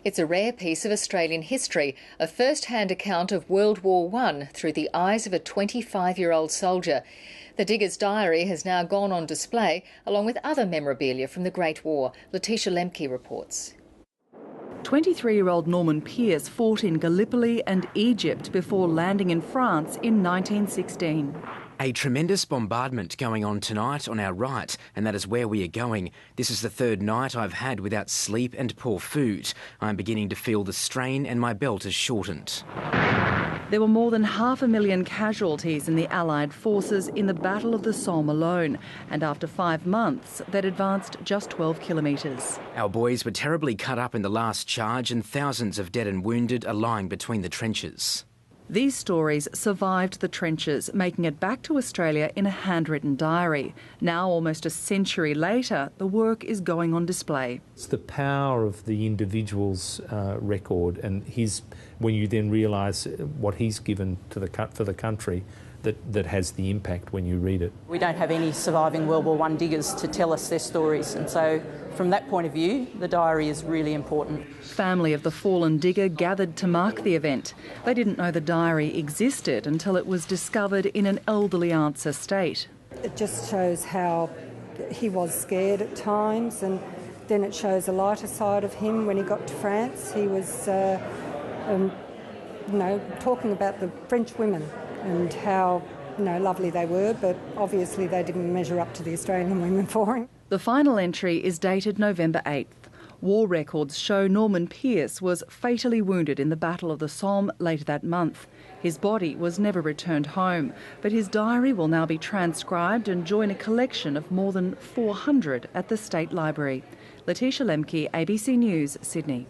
It's a rare piece of Australian history, a first-hand account of World War I through the eyes of a 25-year-old soldier. The digger's diary has now gone on display, along with other memorabilia from the Great War. Letitia Lemke reports. 23-year-old Norman Pearce fought in Gallipoli and Egypt before landing in France in 1916. A tremendous bombardment going on tonight on our right, and that is where we are going. This is the third night I've had without sleep and poor food. I'm beginning to feel the strain and my belt is shortened. There were more than 500,000 casualties in the Allied forces in the Battle of the Somme alone, and after 5 months they'd advanced just 12 kilometres. Our boys were terribly cut up in the last charge and thousands of dead and wounded are lying between the trenches. These stories survived the trenches, making it back to Australia in a handwritten diary. Now, almost a century later, the work is going on display. It's the power of the individual's record and when you then realise what he's given to for the country, that has the impact when you read it. We don't have any surviving World War I diggers to tell us their stories, and so from that point of view, the diary is really important. Family of the fallen digger gathered to mark the event. They didn't know the diary existed until it was discovered in an elderly aunt's estate. It just shows how he was scared at times, and then it shows a lighter side of him when he got to France. He was, talking about the French women and how lovely they were, but obviously they didn't measure up to the Australian women for him. The final entry is dated November 8th. War records show Norman Pearce was fatally wounded in the Battle of the Somme later that month. His body was never returned home, but his diary will now be transcribed and join a collection of more than 400 at the State Library. Letitia Lemke, ABC News, Sydney.